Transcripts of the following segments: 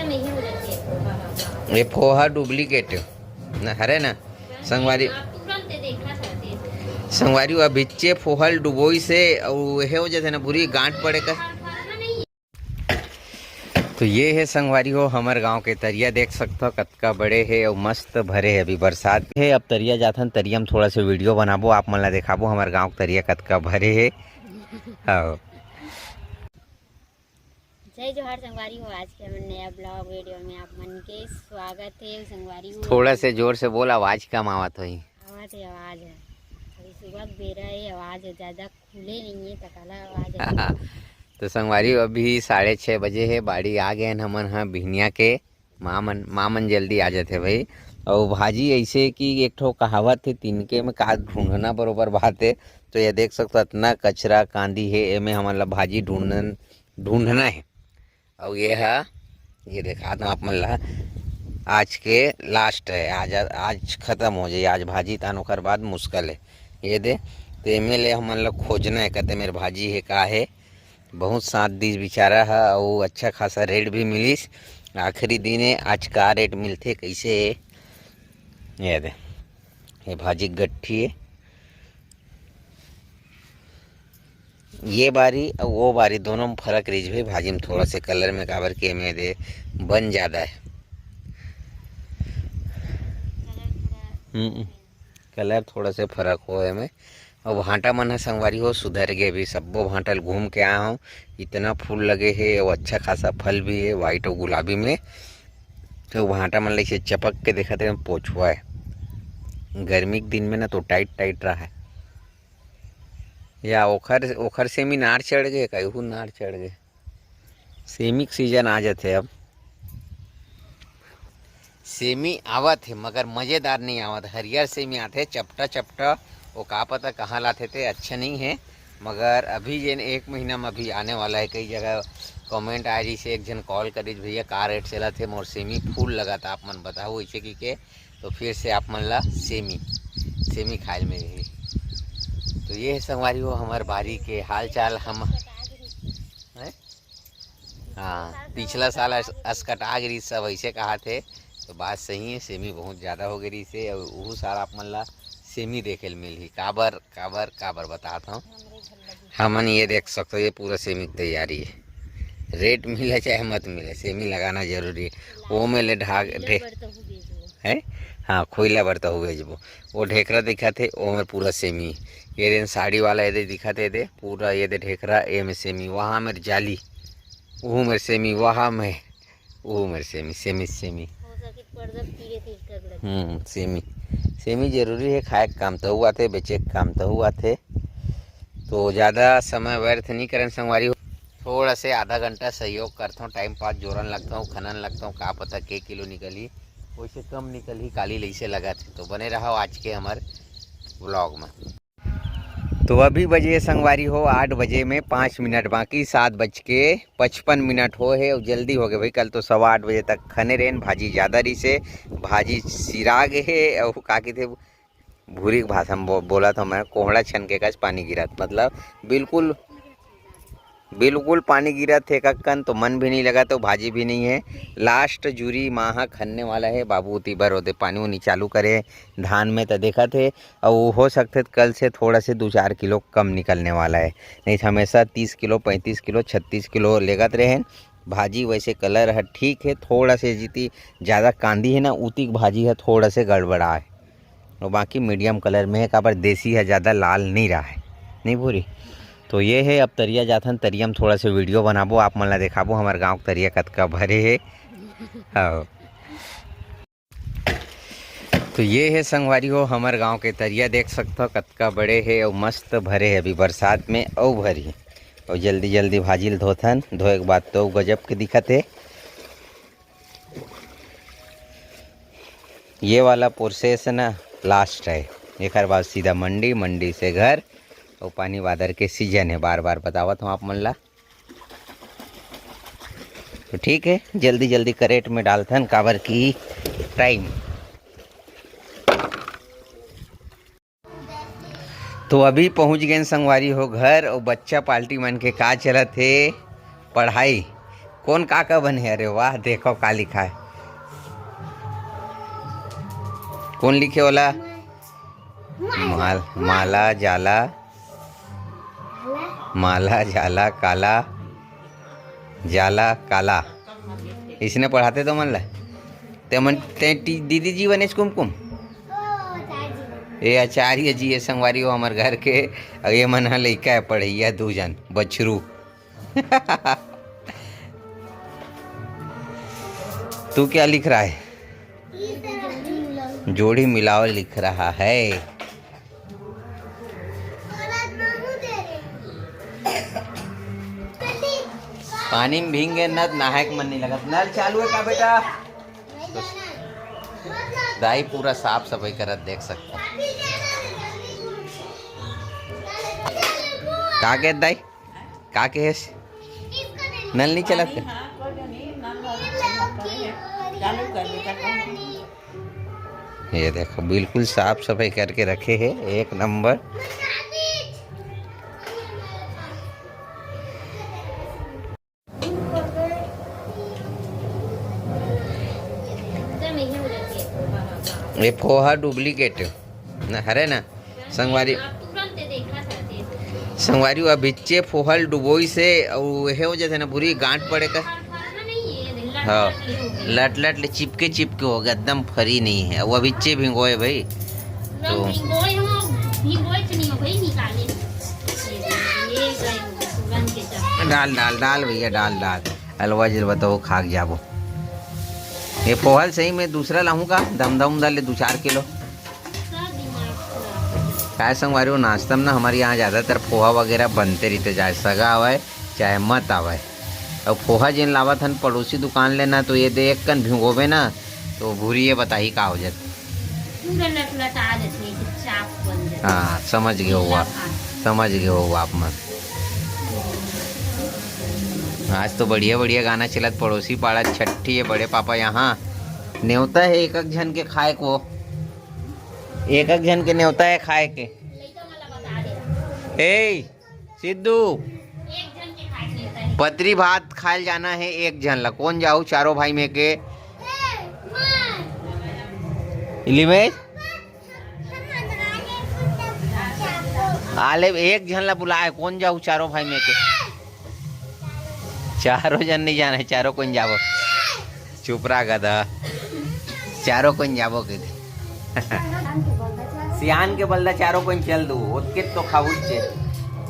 नहीं हो जाती है पोहा। हाँ। ये पोहा डुप्लीकेट ना हरे ना संगवारी आप तुरंत देखा चाहते हैं। संगवारी बिच्चे फोहल डुबोई से और हे हो जाते ना बुरी गांठ पड़े का। नहीं। तो ये है संगवारी हो हमारे गांव के तरिया देख सकते हो कतका बड़े है और मस्त भरे है। अभी बरसात है अब तरिया जाथन तरिया में थोड़ा सा वीडियो बनाबो आप मन ला दिखाबो हमारे गांव के तरिया कतका भरे है। हाँ जय जोहार संगवारी हो। आज के हमारे नया ब्लॉग वीडियो में आप मन के स्वागत है संगवारी हो। थोड़ा से जोर से बोल आवाज कम आवत हुई। आवाज है अभी सुबह बेरा है आवाज है ज़्यादा खुले नहीं है तो काला आवाज है। तो संगवारी अभी 6:30 बजे है बाड़ी आ गए हमन हाँ बिहनिया के मामन जल्दी आ जाते भाई। और भाजी ऐसे कि एक ठो कहावत है तिनके में का ढूंढना बरोबर बात है। तो ये देख सकते इतना कचरा कांदी है एमें हमन ला भाजी ढूंढना है। और ये देखा था आप मन ला आज के लास्ट है आज ख़त्म हो जाए आज भाजी तान ओकर बाद मुश्किल है ये दे। तो एमे ले हमन ला खोजना है कहते मेरे भाजी है का है बहुत साथ दी बेचारा है और अच्छा खासा रेट भी मिलिस। आखिरी दिन है आज का रेट मिलते कैसे है ये दे। ये भाजी गट्ठी है ये बारी और वो बारी दोनों में फर्क रही भाई। भाजी में थोड़ा से कलर में काबर के में दे बन ज़्यादा है। कलर थोड़ा से फर्क हो है में। और भांटा मन है संगवारी हो सुधर गए भी सब्बो भांटल घूम के आया हूँ। इतना फूल लगे है और अच्छा खासा फल भी है वाइट और गुलाबी में। तो भांटा मन ले चपक के देखा थे पोछुआ है गर्मी के दिन में ना तो टाइट टाइट रहा है। या ओखर सेमी नार चढ़ गए कहू नार चढ़ गए। सेमी के सीजन आ जाते अब सेमी आवत है मगर मज़ेदार नहीं आवत। हरियर सेमी आते चपटा चपटा वो का पता कहाँ लाते थे अच्छा नहीं है। मगर अभी जे 1 महीना में अभी आने वाला है। कई जगह कमेंट आ रही से एक जन कॉल करी भैया का रेट चला थे मोर सेमी फूल लगा था आप मन बताओ ऐसे की के। तो फिर से आप मन ला सेमी खाए में रही। तो ये है संगवारी हो हमारे बारी के हाल चाल हम है। हाँ पिछला साल अस्कटा गिरी सब ऐसे कहा थे तो बात सही है सेमी बहुत ज़्यादा हो गई से। और वो सारा आप मन ला सेमी देखे मिली काबर काबर काबर बताता हूँ। हमन ये देख सकते हो ये पूरा सेमी की तैयारी है। रेट मिले चाहे मत मिले सेमी लगाना जरूरी है। वो में ले है हाँ खोइला बरता हुए जब वो ढेकरा दिखा थे वो में पूरा सेमी। ये दिन साड़ी वाला ये दिखाते थे पूरा ये दे ढेकरा ये में सेमी वहाँ में जाली वो में सेमी वहाँ में वो में सेमी सेमी सेमी सेमी जरूरी है खाए काम तो हुआ थे बेचे काम तो हुआ थे। तो ज़्यादा समय व्यर्थ नहीं करें संगवारी हो। थोड़ा से आधा घंटा सहयोग करता हूँ टाइम पास जोरन लगता हूँ खनन लगता हूँ का पता के किलो निकली वैसे कम निकली काली लैसे लगा थे। तो बने रहो आज के हमारे व्लॉग में। तो अभी बजे संगवारी हो 8 बजे में 5 मिनट बाकी 7:55 हो है और जल्दी हो गए भाई। कल तो 8:15 बजे तक खने रेन भाजी ज़्यादा रही से भाजी सिराग है और का थे भूरी भाषा में बोला था मैं कोहड़ा छन के कस पानी गिरा मतलब बिल्कुल पानी गिरा थे कक्कन तो मन भी नहीं लगा तो भाजी भी नहीं है। लास्ट जूरी माह खनने वाला है बाबू तीबर होते पानी उनी चालू करे धान में तो देखा थे। और हो सकते कल से थोड़ा से 2-4 किलो कम निकलने वाला है नहीं तो हमेशा 30 किलो 35 किलो 36 किलो लेगत रहे भाजी। वैसे कलर है ठीक है थोड़ा से जितनी ज़्यादा कांदी है ना उती भाजी है थोड़ा से गड़बड़ा है और बाकी मीडियम कलर में है काबर देसी है ज़्यादा लाल नहीं रहा है नहीं भूरी। तो ये है अब तरिया जाथन तरिया में थोड़ा सा वीडियो बनाबो आप मन ला दिखाबो हमारे गांव तरिया कतका भरे है। हाँ तो ये है संगवारी हो हमारे गांव के तरिया देख सकते हो कतका बड़े है और मस्त भरे है। अभी बरसात में और भरी और जल्दी जल्दी भाजी धोथन धोए के बाद तो गजब के दिखत है। ये वाला प्रोसेस ना लास्ट है एक बाद सीधा मंडी से घर और पानी बादर के सीजन है बार बार बतावत हूँ आप मन ला। तो ठीक है जल्दी जल्दी करेट में डालथन काबर की टाइम। तो अभी पहुँच गए संगवारी हो घर और बच्चा पार्टी मन के का चलत है पढ़ाई कौन का बने? अरे वाह, देखो का लिखा है, कौन लिखे वाला? माला जाला, माला जाला काला, जाला काला। इसने पढ़ाते तो मन ला ते दीदी जी बने कुमकुम, ये आचार्य जी ये संगवारी हो हमारे घर के। और ये मन लइका है पढ़ैया 2 जन बछरू। तू क्या लिख रहा है? जोड़ी मिलाओ लिख रहा है। पानी में भींगे न नहाए के मन नहीं लगा। नल चालू है का बेटा? दाई पूरा साफ सफाई करत देख सकता। का के दाई का के है? नल नहीं चलत है? ये देखो बिल्कुल साफ सफाई करके रखे हैं, एक नंबर। ये पोहा डुप्लीकेट ना हरे ना संगवारी संगवारी वा बिच्चे फोहल डुबोई से और हे हो जाते ना बुरी गांठ पड़े का। हाँ लट लट चिपके चिपके हो गया, एकदम फरी नहीं है वो बिच्चे भिंगोए भाई। तो डाल डाल डाल भैया डाल डाल हलवा जल बताओ खा जाबो। ये पोहल सही में दूसरा लाऊं का दम दम डाले 2-4 किलो। काय संगवारी नाश्ता में ना हमारे यहाँ ज़्यादातर पोहा वगैरह बनते रहते, चाहे सगा आवे चाहे मत आवे। और पोहा जिन लावत हन पड़ोसी दुकान लेना तो ये देख कन भिगोबे ना तो भूरी ये बताही का हो जाती। हाँ समझ गए हुआ, समझ गए हो आप मत। आज तो बढ़िया बढ़िया गाना चलत पड़ोसी पाड़ा छठी है बड़े पापा यहाँ न्योता है एक एक जन के खाए को, एक एक जन के न्योता है खाए के। ए सिद्धू पतरी भात खाए जाना है एक जन ला, कौन जाऊ चारों भाई में के? इलिमेश आले एक जन ला बुलाए, कौन जाऊ चारों भाई में के? चारों जन नहीं जाना है, चारों कोई जाबो। चुप रहा गधा, चारों कोई जाबो के सियान के बल्दा चारों कोई चल दू उसके तो खाऊ चे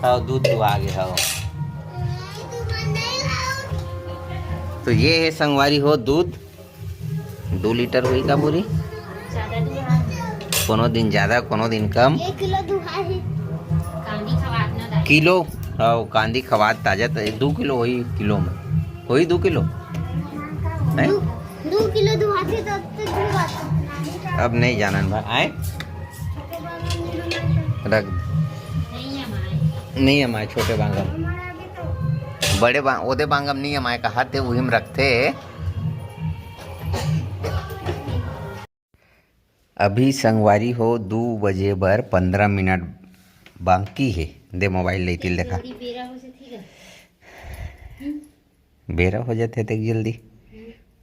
हाँ दूध तो आगे हाँ। तो ये है संगवारी हो दूध 2 लीटर हुई का पूरी, कोनो दिन ज्यादा कोनो दिन कम। किलो हाँ कांदी खवात ताजा 2 किलो हुई, किलो में हुई 2 किलो नहीं 2 किलो दुहाती तो अब नहीं जाना भाई आए रख नहीं हमारे छोटे बांगम बड़े ओदे बांगम नहीं हमारे कहा थे वही में रखते। अभी संगवारी हो 2 बजे बर 15 मिनट बाकी है। दे मोबाइल लेती देखा बेरा हो जाते थे जल्दी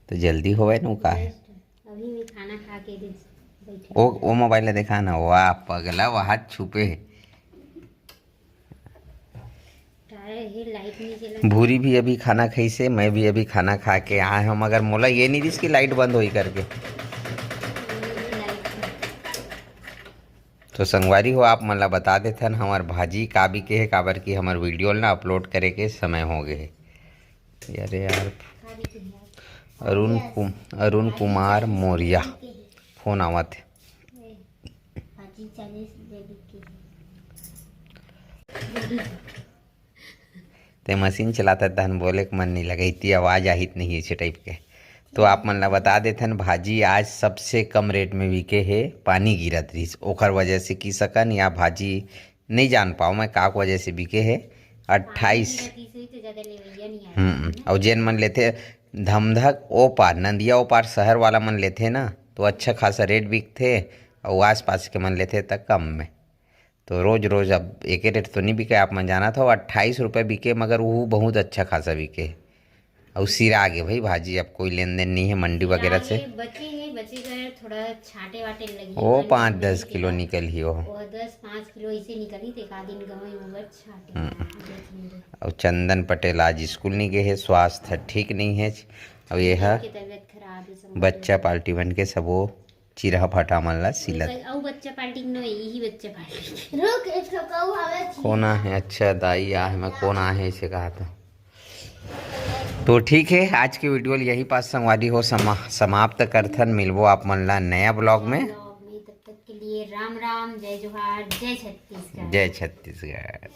तो जल्दी होवे न का है अभी मैं खाना खा के बैठे वो मोबाइल देखा ना वाह पगला वो हाथ छुपे है। लाइट नहीं चला भूरी भी अभी खाना खाई से मैं भी अभी खाना खा के आए हम, मगर मोला ये नहीं जिसकी लाइट बंद हुई करके। तो संगवारी हो आप मतलब बता देते हैं हमार भाजी का भी के है काबर की हमार वीडियो ना अपलोड करे के समय हो गए। अरे यार अरुण कुमार मौर्य फोन आवत है। ते मशीन चलाता तहन बोले के मन नहीं लगा इतनी आवाज़ आहित नहीं ऐसे टाइप के। तो आप मन ला बता देते हैं भाजी आज सबसे कम रेट में बिके है, पानी गिरत रही ओखर वजह से की सकन या भाजी नहीं जान पाओ मैं का वजह से बिके है 28। और जैन मन लेते धमधक ओ पार नंदिया ओ पार शहर वाला मन लेते ना तो अच्छा खासा रेट बिकते और आस पास के मन लेते तक कम में। तो रोज़ रोज़ अब एक रेट तो नहीं बिके आप मन जाना था 28 रुपये बिके, मगर वो बहुत अच्छा खासा बिके। और सिरा आगे भाई भाजी, अब कोई लेन देन नहीं है मंडी वगैरह से। बचे गए थोड़ा छाटे वाटे लगी वो 5-10 किलो निकल ही हो, और 10-5 किलो ऐसे निकली थे, एक दिन गए उबर छाटे। और चंदन पटेल आज स्कूल नहीं गए है, स्वास्थ्य ठीक नहीं है। अब ये है तबियत खराब है सब। बच्चा पार्टी बन के सब वो चिरा फटा मल्ला सिलत। और बच्चा पार्टी नो यही बच्चा पार्टी रुक एक तो कहू हवे कौन है? अच्छा दाई आ है, मैं कौन आ है इसे कहा था। तो ठीक है, आज की वीडियो यही पास संगवादी हो समाप्त करथन। मिलबो आप मन ला नया ब्लॉग में। तब तक के लिए राम राम, जय जोहार, जय छत्तीसगढ़। जय छत्तीसगढ़।